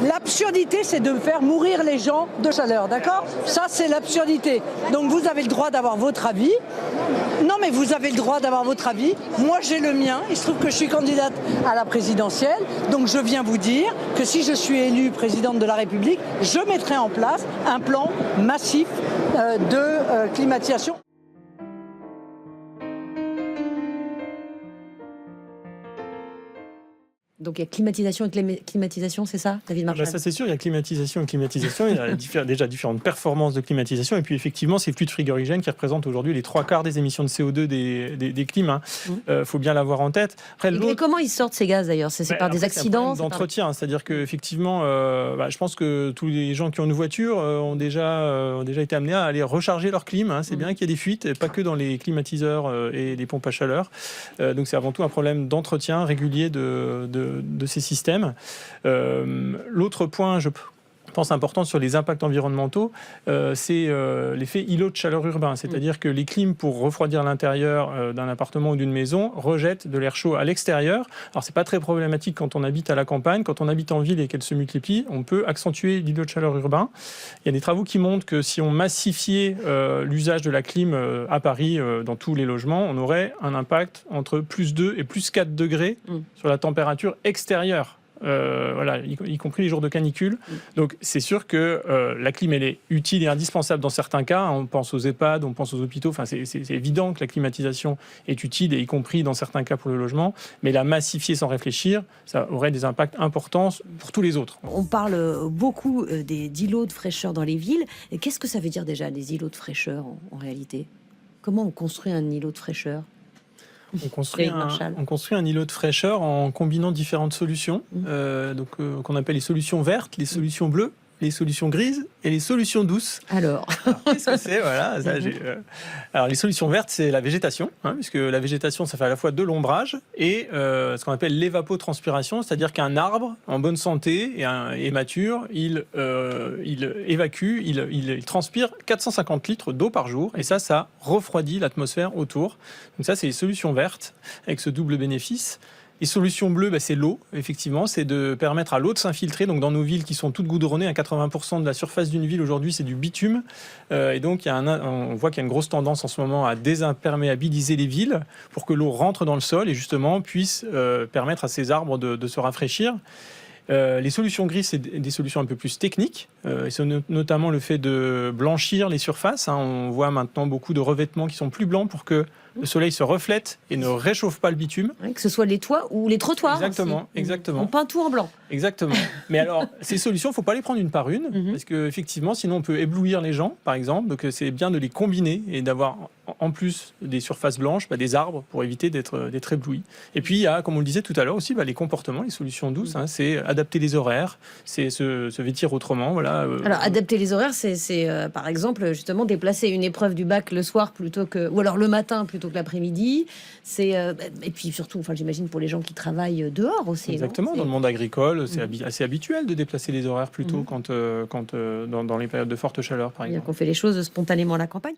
L'absurdité, c'est de faire mourir les gens de chaleur, d'accord? Ça, c'est l'absurdité. Donc vous avez le droit d'avoir votre avis. Non, mais vous avez le droit d'avoir votre avis. Moi, j'ai le mien. Il se trouve que je suis candidate à la présidentielle. Donc je viens vous dire que si je suis élue présidente de la République, je mettrai en place un plan massif de climatisation. Donc il y a climatisation et climatisation, c'est ça, David Marchal? Ça c'est sûr, il y a climatisation et climatisation, il y a déjà différentes performances de climatisation, et puis effectivement ces fluides frigorigènes qui représentent aujourd'hui les 3/4 des émissions de CO2 des clims, faut bien l'avoir en tête. Après, et comment ils sortent ces gaz d'ailleurs? C'est par des accidents d'entretien, c'est-à-dire qu'effectivement, je pense que tous les gens qui ont une voiture ont déjà été amenés à aller recharger leur clim, c'est bien qu'il y ait des fuites, et pas que dans les climatiseurs et les pompes à chaleur, donc c'est avant tout un problème d'entretien régulier de ces systèmes. L'autre point, je pense important sur les impacts environnementaux, c'est l'effet îlot de chaleur urbain, c'est-à-dire que les clims pour refroidir l'intérieur d'un appartement ou d'une maison rejettent de l'air chaud à l'extérieur. Alors c'est pas très problématique quand on habite à la campagne, quand on habite en ville et qu'elle se multiplie, on peut accentuer l'îlot de chaleur urbain. Il y a des travaux qui montrent que si on massifiait l'usage de la clim à Paris dans tous les logements, on aurait un impact entre plus 2 et plus 4 degrés sur la température extérieure. Y compris les jours de canicule. Donc c'est sûr que la clim elle est utile et indispensable dans certains cas. On pense aux EHPAD, on pense aux hôpitaux. Enfin, c'est évident que la climatisation est utile, et y compris dans certains cas pour le logement. Mais la massifier sans réfléchir, ça aurait des impacts importants pour tous les autres. On parle beaucoup d'îlots de fraîcheur dans les villes. Qu'est-ce que ça veut dire déjà, les îlots de fraîcheur en réalité? Comment on construit un îlot de fraîcheur? On construit un îlot de fraîcheur en combinant différentes solutions, qu'on appelle les solutions vertes, les solutions bleues, les solutions grises et les solutions douces. Alors qu'est-ce que c'est? Alors, les solutions vertes, c'est la végétation, puisque la végétation, ça fait à la fois de l'ombrage et ce qu'on appelle l'évapotranspiration, c'est-à-dire qu'un arbre en bonne santé et mature, il évacue, il transpire 450 litres d'eau par jour, et ça refroidit l'atmosphère autour. Donc ça, c'est les solutions vertes, avec ce double bénéfice. Les solutions bleues, c'est l'eau, effectivement, c'est de permettre à l'eau de s'infiltrer. Donc dans nos villes qui sont toutes goudronnées, à 80% de la surface d'une ville aujourd'hui, c'est du bitume. Et donc on voit qu'il y a une grosse tendance en ce moment à désimperméabiliser les villes pour que l'eau rentre dans le sol et justement puisse permettre à ces arbres de se rafraîchir. Les solutions grises, c'est des solutions un peu plus techniques. C'est notamment le fait de blanchir les surfaces. On voit maintenant beaucoup de revêtements qui sont plus blancs pour que le soleil se reflète et ne réchauffe pas le bitume. Que ce soit les toits ou les trottoirs. Exactement. On peint tout en blanc. Exactement. Mais alors, ces solutions, il ne faut pas les prendre une par une, parce qu'effectivement, sinon on peut éblouir les gens, par exemple. Donc c'est bien de les combiner et d'avoir en plus des surfaces blanches, des arbres pour éviter d'être éblouis. Et puis il y a, comme on le disait tout à l'heure aussi, les comportements, les solutions douces. C'est adapter les horaires, c'est se vêtir autrement. Voilà. Alors adapter les horaires, c'est par exemple justement déplacer une épreuve du bac le soir ou alors le matin plutôt que l'après-midi. Et puis surtout, j'imagine pour les gens qui travaillent dehors aussi. Exactement. Dans le monde agricole, c'est assez habituel de déplacer les horaires plutôt quand dans les périodes de forte chaleur, par exemple. On fait les choses spontanément à la campagne.